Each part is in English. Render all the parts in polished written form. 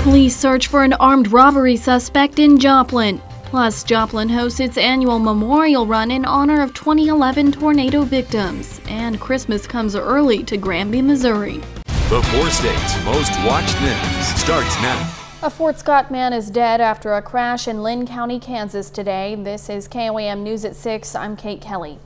Police search for an armed robbery suspect in Joplin. Plus, Joplin hosts its annual memorial run in honor of 2011 tornado victims. And Christmas comes early to Granby, Missouri. The 4 states' most watched news starts now. A Fort Scott man is dead after a crash in Lynn County, Kansas today. This is KOAM News at 6. I'm Kate Kelly.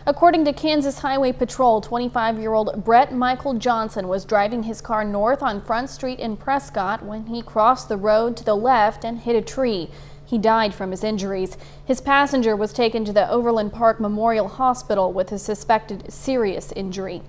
According to Kansas Highway Patrol, 25-year-old Brett Michael Johnson was driving his car north on Front Street in Prescott when he crossed the road to the left and hit a tree. He died from his injuries. His passenger was taken to the Overland Park Memorial Hospital with a suspected serious injury.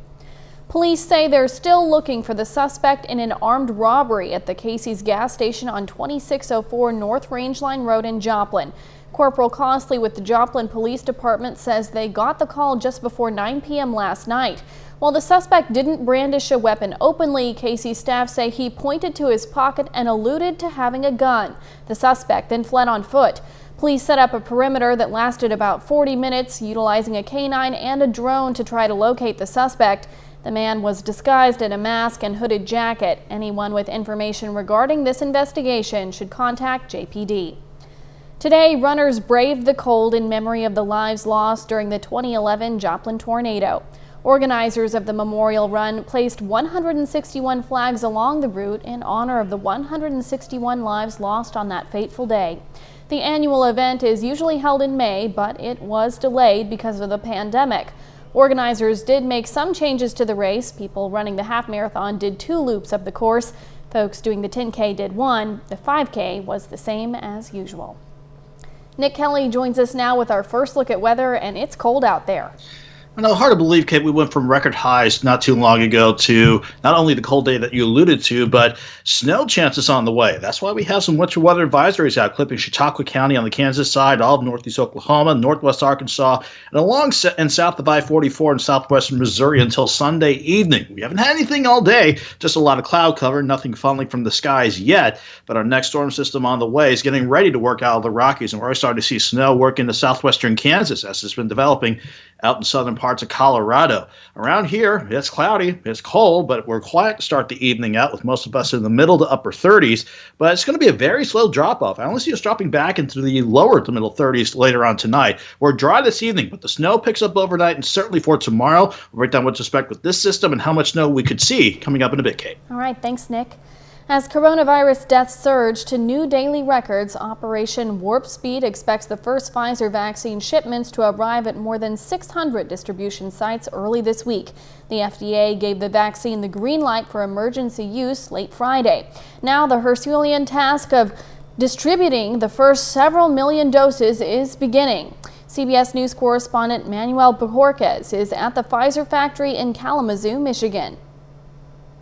Police say they're still looking for the suspect in an armed robbery at the Casey's gas station on 2604 North Rangeline Road in Joplin. Corporal Costley with the Joplin Police Department says they got the call just before 9 p.m. last night. While the suspect didn't brandish a weapon openly, Casey's staff say he pointed to his pocket and alluded to having a gun. The suspect then fled on foot. Police set up a perimeter that lasted about 40 minutes, utilizing a canine and a drone to try to locate the suspect. The man was disguised in a mask and hooded jacket. Anyone with information regarding this investigation should contact JPD. Today, runners braved the cold in memory of the lives lost during the 2011 Joplin tornado. Organizers of the memorial run placed 161 flags along the route in honor of the 161 lives lost on that fateful day. The annual event is usually held in May, but it was delayed because of the pandemic. Organizers did make some changes to the race. People running the half marathon did 2 loops of the course. Folks doing the 10K did 1. The 5K was the same as usual. Nick Kelly joins us now with our first look at weather, and it's cold out there. I know, hard to believe, Kate, we went from record highs not too long ago to not only the cold day that you alluded to, but snow chances on the way. That's why we have some winter weather advisories out, clipping Chautauqua County on the Kansas side, all of northeast Oklahoma, northwest Arkansas, and along and south of I-44 in southwestern Missouri until Sunday evening. We haven't had anything all day, just a lot of cloud cover, nothing falling from the skies yet, but our next storm system on the way is getting ready to work out of the Rockies, and we're already starting to see snow work into southwestern Kansas as it's been developing out in southern parts of Colorado. Around here, it's cloudy, it's cold, but we're quiet to start the evening out with most of us in the middle to upper 30s, but it's going to be a very slow drop-off. I only see us dropping back into the lower to middle 30s later on tonight. We're dry this evening, but the snow picks up overnight, and certainly for tomorrow. We'll break down what to expect with this system and how much snow we could see coming up in a bit, Kate. All right, thanks, Nick. As coronavirus deaths surge to new daily records, Operation Warp Speed expects the first Pfizer vaccine shipments to arrive at more than 600 distribution sites early this week. The FDA gave the vaccine the green light for emergency use late Friday. Now the Herculean task of distributing the first several million doses is beginning. CBS News correspondent Manuel Bojorquez is at the Pfizer factory in Kalamazoo, Michigan.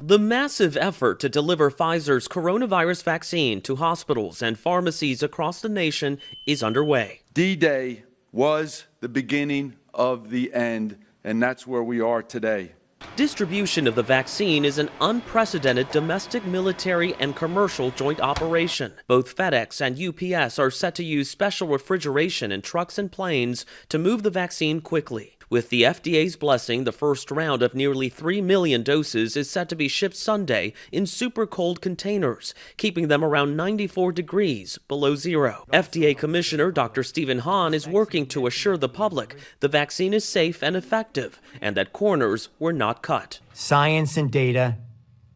The massive effort to deliver Pfizer's coronavirus vaccine to hospitals and pharmacies across the nation is underway. D-Day was the beginning of the end, and that's where we are today. Distribution of the vaccine is an unprecedented domestic, military, and commercial joint operation. Both FedEx and UPS are set to use special refrigeration in trucks and planes to move the vaccine quickly. With the FDA's blessing, the first round of nearly 3 million doses is set to be shipped Sunday in super cold containers, keeping them around 94 degrees below zero. FDA Commissioner Dr. Stephen Hahn is working to assure the public the vaccine is safe and effective and that corners were not cut. Science and data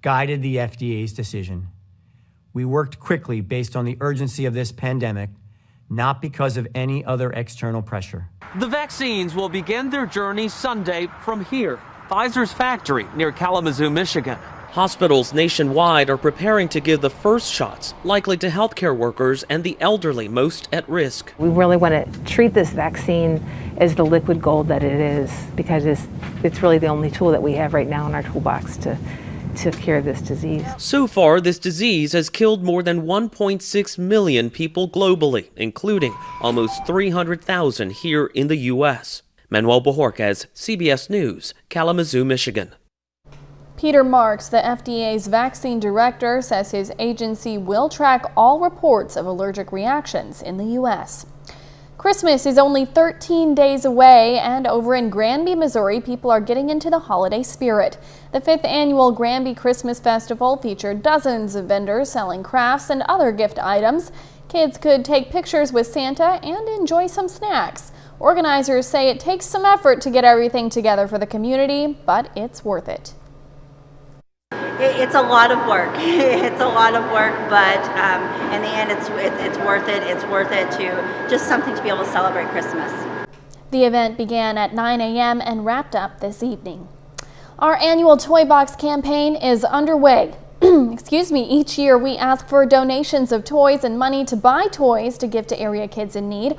guided the FDA's decision. We worked quickly based on the urgency of this pandemic, not because of any other external pressure. The vaccines will begin their journey Sunday from here, Pfizer's factory near Kalamazoo, Michigan. Hospitals nationwide are preparing to give the first shots, likely to healthcare workers and the elderly most at risk. We really want to treat this vaccine as the liquid gold that it is, because it's really the only tool that we have right now in our toolbox to cure this disease. So far, this disease has killed more than 1.6 million people globally, including almost 300,000 here in the U.S. Manuel Bojorquez, CBS News, Kalamazoo, Michigan. Peter Marks, the FDA's vaccine director, says his agency will track all reports of allergic reactions in the U.S. Christmas is only 13 days away, and over in Granby, Missouri, people are getting into the holiday spirit. The 5th annual Granby Christmas Festival featured dozens of vendors selling crafts and other gift items. Kids could take pictures with Santa and enjoy some snacks. Organizers say it takes some effort to get everything together for the community, but it's worth it. It's a lot of work. It's a lot of work, but in the end, it's worth it. It's worth it to just something to be able to celebrate Christmas. The event began at 9 a.m. and wrapped up this evening. Our annual TOYBOX campaign is underway. Excuse me. Each year we ask for donations of toys and money to buy toys to give to area kids in need.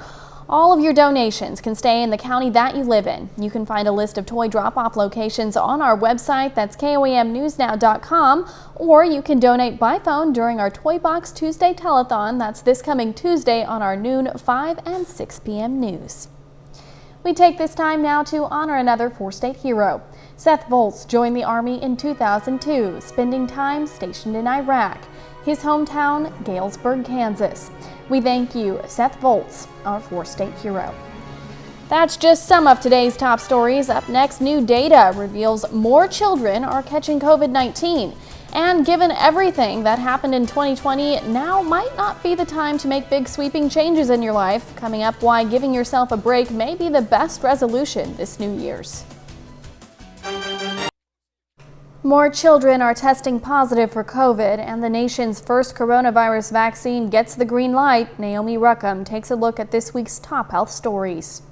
All of your donations can stay in the county that you live in. You can find a list of toy drop-off locations on our website, that's KOAMnewsnow.com, or you can donate by phone during our TOYBOX Tuesday telethon. That's this coming Tuesday on our noon, 5 and 6 p.m. news. We take this time now to honor another four-state hero. Seth Volz joined the Army in 2002, spending time stationed in Iraq. His hometown, Galesburg, Kansas. We thank you, Seth Volz, our four-state hero. That's just some of today's top stories. Up next, new data reveals more children are catching COVID-19. And given everything that happened in 2020, now might not be the time to make big sweeping changes in your life. Coming up, why giving yourself a break may be the best resolution this New Year's. More children are testing positive for COVID, and the nation's first coronavirus vaccine gets the green light. Naomi Ruckham takes a look at this week's top health stories.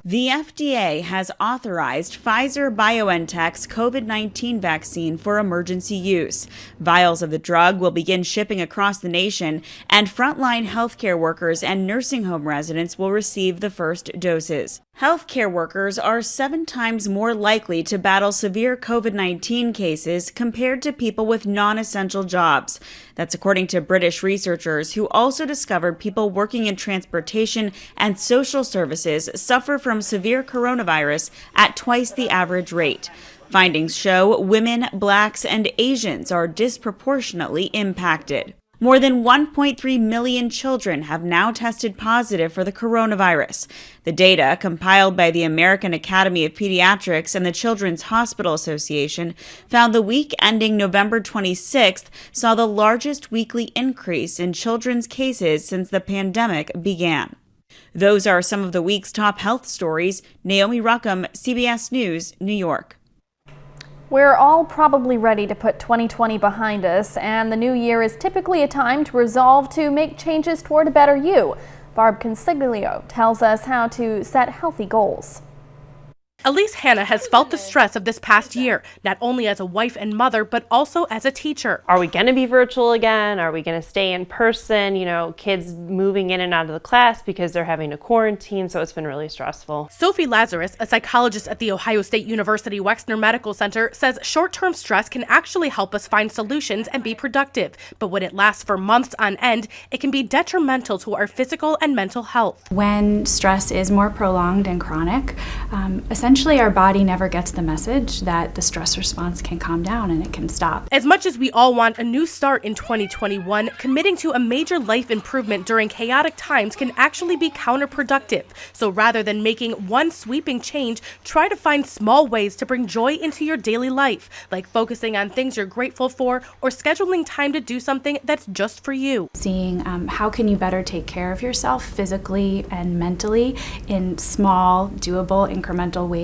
The FDA has authorized Pfizer-BioNTech's COVID-19 vaccine for emergency use. Vials of the drug will begin shipping across the nation, and frontline healthcare workers and nursing home residents will receive the first doses. Healthcare workers are 7 times more likely to battle severe COVID-19 cases compared to people with non-essential jobs. That's according to British researchers who also discovered people working in transportation and social services suffer from severe coronavirus at twice the average rate. Findings show women, blacks, and Asians are disproportionately impacted. More than 1.3 million children have now tested positive for the coronavirus. The data, compiled by the American Academy of Pediatrics and the Children's Hospital Association, found the week ending November 26th saw the largest weekly increase in children's cases since the pandemic began. Those are some of the week's top health stories. Naomi Ruckham, CBS News, New York. We're all probably ready to put 2020 behind us, and the new year is typically a time to resolve to make changes toward a better you. Barb Consiglio tells us how to set healthy goals. Elise Hanna has felt the stress of this past year, not only as a wife and mother, but also as a teacher. Are we going to be virtual again? Are we going to stay in person? You know, kids moving in and out of the class because they're having to quarantine, so it's been really stressful. Sophie Lazarus, a psychologist at The Ohio State University Wexner Medical Center, says short-term stress can actually help us find solutions and be productive. But when it lasts for months on end, it can be detrimental to our physical and mental health. When stress is more prolonged and chronic, essentially our body never gets the message that the stress response can calm down and it can stop. As much as we all want a new start in 2021, committing to a major life improvement during chaotic times can actually be counterproductive. So rather than making one sweeping change, try to find small ways to bring joy into your daily life, like focusing on things you're grateful for or scheduling time to do something that's just for you. Seeing how can you better take care of yourself physically and mentally in small, doable, incremental ways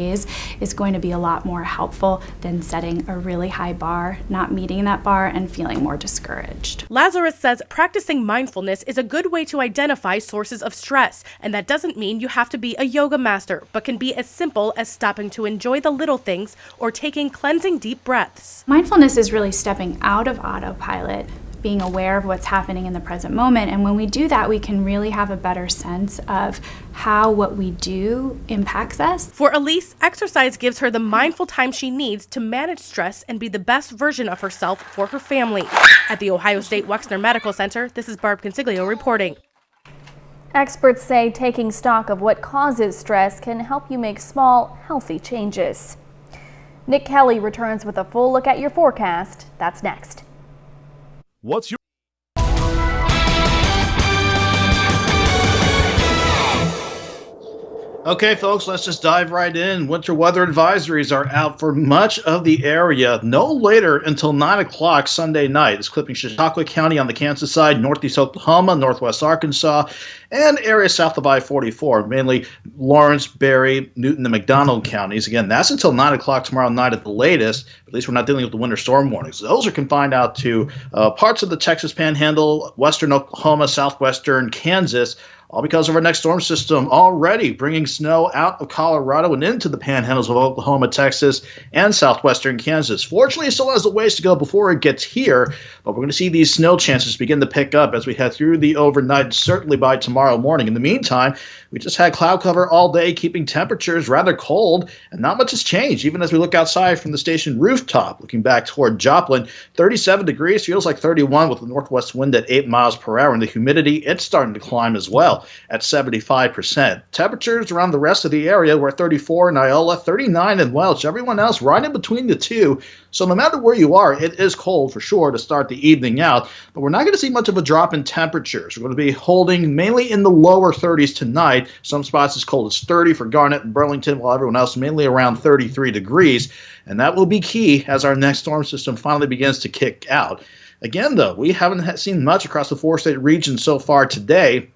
is going to be a lot more helpful than setting a really high bar, not meeting that bar, and feeling more discouraged. Lazarus says practicing mindfulness is a good way to identify sources of stress, and that doesn't mean you have to be a yoga master, but can be as simple as stopping to enjoy the little things or taking cleansing deep breaths. Mindfulness is really stepping out of autopilot, being aware of what's happening in the present moment. And when we do that, we can really have a better sense of how what we do impacts us. For Elise, exercise gives her the mindful time she needs to manage stress and be the best version of herself for her family. At the Ohio State Wexner Medical Center, this is Barb Consiglio reporting. Experts say taking stock of what causes stress can help you make small, healthy changes. Nick Kelly returns with a full look at your forecast. That's next. What's your Okay, folks, let's just dive right in. Winter weather advisories are out for much of the area no later until 9 o'clock Sunday night. It's clipping Chautauqua County on the Kansas side, northeast Oklahoma, northwest Arkansas, and areas south of I-44, mainly Lawrence, Berry, Newton, and McDonald counties. Again, that's until 9 o'clock tomorrow night at the latest. At least we're not dealing with the winter storm warnings. Those are confined out to parts of the Texas Panhandle, western Oklahoma, southwestern Kansas, all because of our next storm system already bringing snow out of Colorado and into the panhandles of Oklahoma, Texas, and southwestern Kansas. Fortunately, it still has a ways to go before it gets here, but we're going to see these snow chances begin to pick up as we head through the overnight, certainly by tomorrow morning. In the meantime, we just had cloud cover all day, keeping temperatures rather cold, and not much has changed, even as we look outside from the station rooftop. Looking back toward Joplin, 37 degrees, feels like 31 with the northwest wind at 8 miles per hour, and the humidity, it's starting to climb as well at 75%. Temperatures around the rest of the area were 34 in Iola, 39 in Welch, everyone else right in between the two. So no matter where you are, it is cold for sure to start the evening out, but we're not going to see much of a drop in temperatures. We're going to be holding mainly in the lower 30s tonight. Some spots as cold as 30 for Garnett and Burlington, while everyone else mainly around 33 degrees. And that will be key as our next storm system finally begins to kick out. Again, though, we haven't seen much across the four-state region so far today.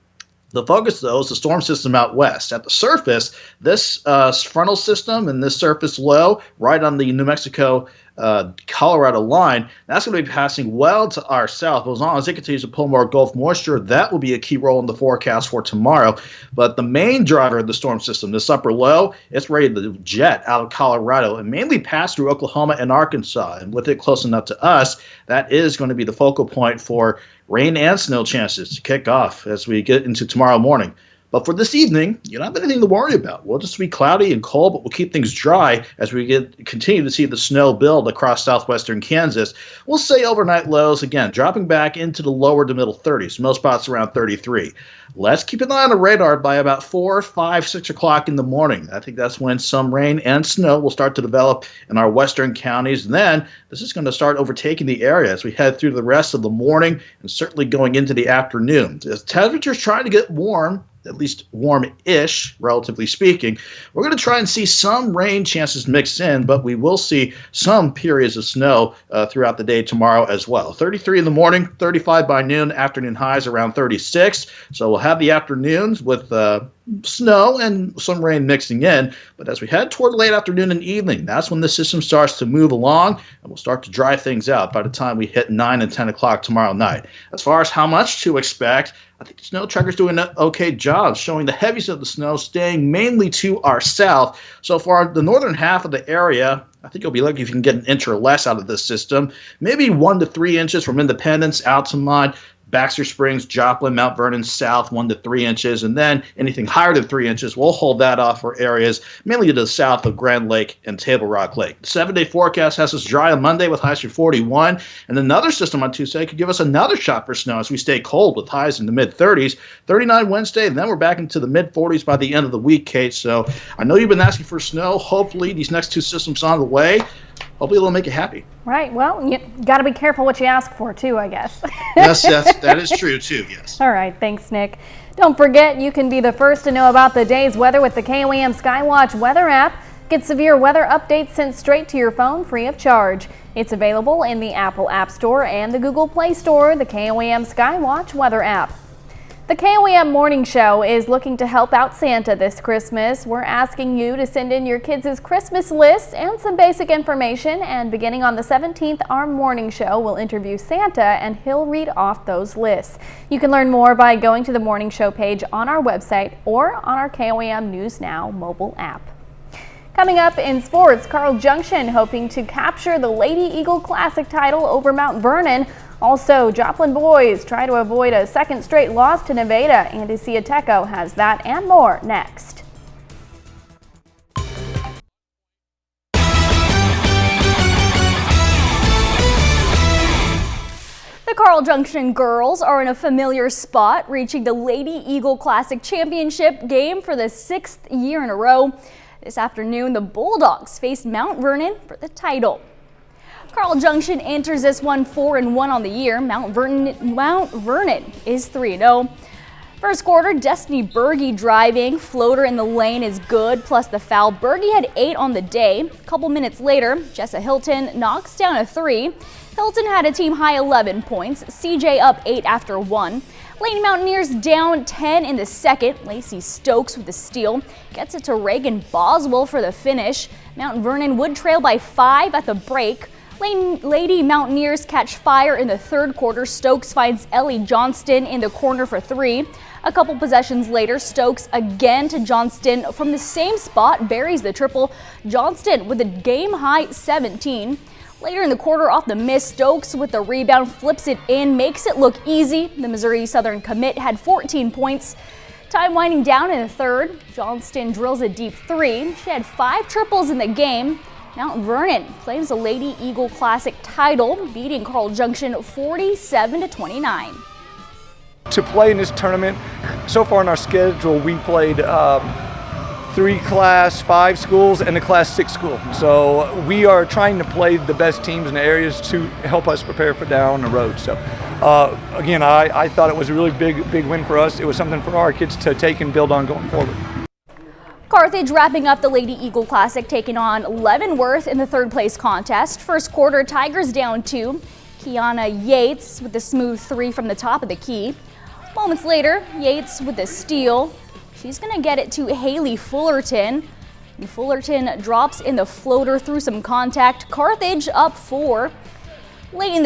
The focus, though, is the storm system out west. At the surface, this frontal system and this surface low right on the New Mexico Colorado line, that's going to be passing well to our south. But as long as it continues to pull more Gulf moisture, that will be a key role in the forecast for tomorrow. But the main driver of the storm system, this upper low, it's ready to jet out of Colorado and mainly pass through Oklahoma and Arkansas. And with it close enough to us, that is going to be the focal point for rain and snow chances to kick off as we get into tomorrow morning. But for this evening, you don't have anything to worry about. We'll just be cloudy and cold, but we'll keep things dry as we continue to see the snow build across southwestern Kansas. We'll say overnight lows, again, dropping back into the lower to middle 30s, most spots around 33. Let's keep an eye on the radar by about 4, 5, 6 o'clock in the morning. I think that's when some rain and snow will start to develop in our western counties. And then this is going to start overtaking the area as we head through the rest of the morning and certainly going into the afternoon. As temperatures try to get warm, at least warm-ish, relatively speaking, we're going to try and see some rain chances mixed in, but we will see some periods of snow throughout the day tomorrow as well. 33 in the morning, 35 by noon, afternoon highs around 36. So we'll have the afternoons with snow and some rain mixing in, but as we head toward late afternoon and evening, that's when the system starts to move along and we'll start to dry things out by the time we hit 9 and 10 o'clock tomorrow night. As far as how much to expect, I think the snow tracker's doing an okay job showing the heaviest of the snow staying mainly to our south. So far, the northern half of the area, I think you'll be lucky if you can get an inch or less out of this system. Maybe 1 to 3 inches from Independence, Altamont, Baxter Springs, Joplin, Mount Vernon south, 1 to 3 inches, and then anything higher than 3 inches, we'll hold that off for areas mainly to the south of Grand Lake and Table Rock Lake. The 7-day forecast has us dry on Monday with highs to 41, and another system on Tuesday could give us another shot for snow as we stay cold with highs in the mid-30s. 39 Wednesday, and then we're back into the mid-40s by the end of the week, Kate. So I know you've been asking for snow. Hopefully these next two systems on the way, hopefully it'll make you happy. Right. Well, you got to be careful what you ask for, too, I guess. Yes, that is true, too, yes. All right. Thanks, Nick. Don't forget, you can be the first to know about the day's weather with the KOAM Skywatch weather app. Get severe weather updates sent straight to your phone free of charge. It's available in the Apple App Store and the Google Play Store, the KOAM Skywatch weather app. The KOAM Morning Show is looking to help out Santa this Christmas. We're asking you to send in your kids' Christmas list and some basic information, and beginning on the 17th, our morning show will interview Santa and he'll read off those lists. You can learn more by going to the morning show page on our website or on our KOAM News Now mobile app. Coming up in sports, Carl Junction hoping to capture the Lady Eagle Classic title over Mount Vernon. Also, Joplin boys try to avoid a second straight loss to Nevada. Andy Ciateco has that and more next. The Carl Junction girls are in a familiar spot, reaching the Lady Eagle Classic Championship game for the 6th year in a row. This afternoon, the Bulldogs faced Mount Vernon for the title. Carl Junction enters this one 4-1 on the year. Mount Vernon is 3-0. First quarter, Destiny Berge driving, floater in the lane is good, plus the foul. Berge had 8 on the day. A couple minutes later, Jessa Hilton knocks down a 3. Hilton had a team-high 11 points, CJ up 8 after 1. Lady Mountaineers down 10 in the second. Lacey Stokes with the steal. Gets it to Reagan Boswell for the finish. Mount Vernon would trail by 5 at the break. Lady Mountaineers catch fire in the third quarter. Stokes finds Ellie Johnston in the corner for 3. A couple possessions later, Stokes again to Johnston from the same spot, buries the triple. Johnston with a game-high 17. Later in the quarter, off the miss, Stokes with the rebound flips it in, makes it look easy. The Missouri Southern commit had 14 points. Time winding down in the third. Johnston drills a deep 3. She had 5 triples in the game. Mount Vernon claims the Lady Eagle Classic title, beating Carl Junction 47-29. To play in this tournament, so far in our schedule, we played 3 Class 5 schools and a Class 6 school. So we are trying to play the best teams in the areas to help us prepare for down the road. So again, I thought it was a really big win for us. It was something for our kids to take and build on going forward. Carthage wrapping up the Lady Eagle Classic, taking on Leavenworth in the third place contest. First quarter, Tigers down 2. Kiana Yates with the smooth 3 from the top of the key. Moments later, Yates with the steal. She's going to get it to Haley Fullerton. And Fullerton drops in the floater through some contact. Carthage up 4. Late in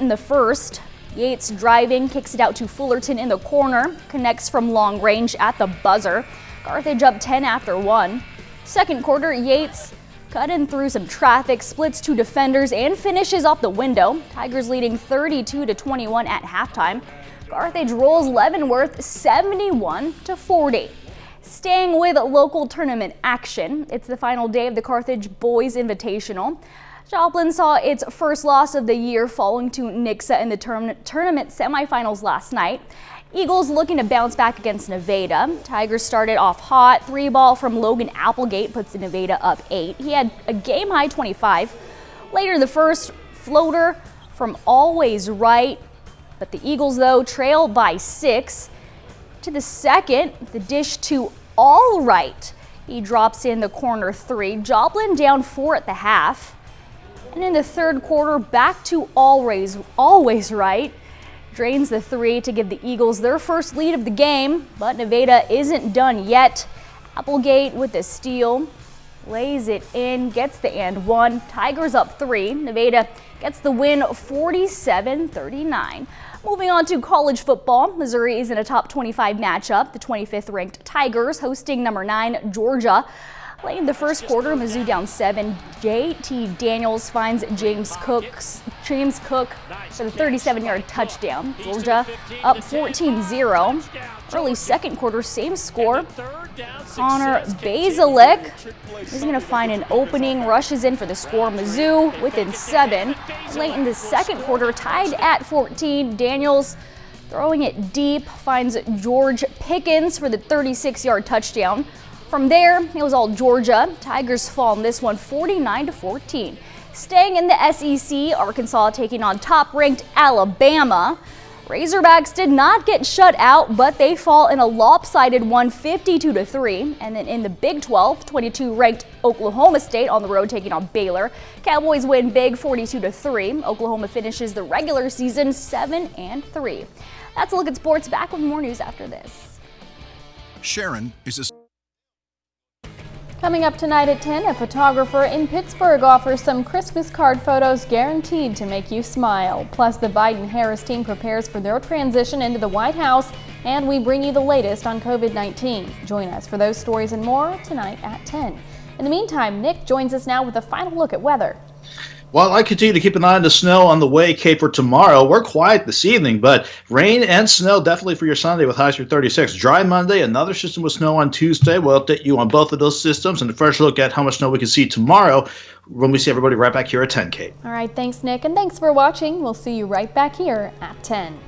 the first, Yates driving, kicks it out to Fullerton in the corner, connects from long range at the buzzer. Carthage up 10 after 1. Second quarter, Yates cutting through some traffic, splits 2 defenders and finishes off the window. Tigers leading 32-21 at halftime. Carthage rolls Leavenworth 71-40. Staying with local tournament action, it's the final day of the Carthage Boys Invitational. Joplin saw its first loss of the year, falling to Nixa in the tournament semifinals last night. Eagles looking to bounce back against Nevada. Tigers started off hot. 3-ball from Logan Applegate puts Nevada up 8. He had a game-high 25. Later in the first, floater from Always Right. But the Eagles, though, trail by 6. To the second, the dish to All Right. He drops in the corner 3. Joplin down 4 at the half. And in the third quarter, back to Always Right. Drains the 3 to give the Eagles their first lead of the game. But Nevada isn't done yet. Applegate with the steal. Lays it in, gets the and 1. Tigers up 3. Nevada gets the win 47-39. Moving on to college football, Missouri is in a top 25 matchup. The 25th ranked Tigers hosting number 9 Georgia. Late in the first quarter, Mizzou down 7. J.T. Daniels finds James Cook for the 37-yard touchdown. Georgia up 14-0. Early second quarter, same score. Connor Bazilek is going to find an opening, rushes in for the score. Mizzou within 7. Late in the second quarter, tied at 14. Daniels throwing it deep, finds George Pickens for the 36-yard touchdown. From there, it was all Georgia. Tigers fall in this one 49-14. Staying in the SEC, Arkansas taking on top-ranked Alabama. Razorbacks did not get shut out, but they fall in a lopsided one 52-3. And then in the Big 12, 22-ranked Oklahoma State on the road taking on Baylor. Cowboys win big 42-3. Oklahoma finishes the regular season 7-3. That's a look at sports. Back with more news after this. Sharon is a Coming up tonight at 10, a photographer in Pittsburgh offers some Christmas card photos guaranteed to make you smile. Plus, the Biden-Harris team prepares for their transition into the White House, and we bring you the latest on COVID-19. Join us for those stories and more tonight at 10. In the meantime, Nick joins us now with a final look at weather. Well, I continue to keep an eye on the snow on the way, Kate, for tomorrow. We're quiet this evening, but rain and snow definitely for your Sunday with highs through 36. Dry Monday, another system with snow on Tuesday. We'll update you on both of those systems and a fresh look at how much snow we can see tomorrow when we see everybody right back here at 10, Kate. All right, thanks, Nick, and thanks for watching. We'll see you right back here at 10.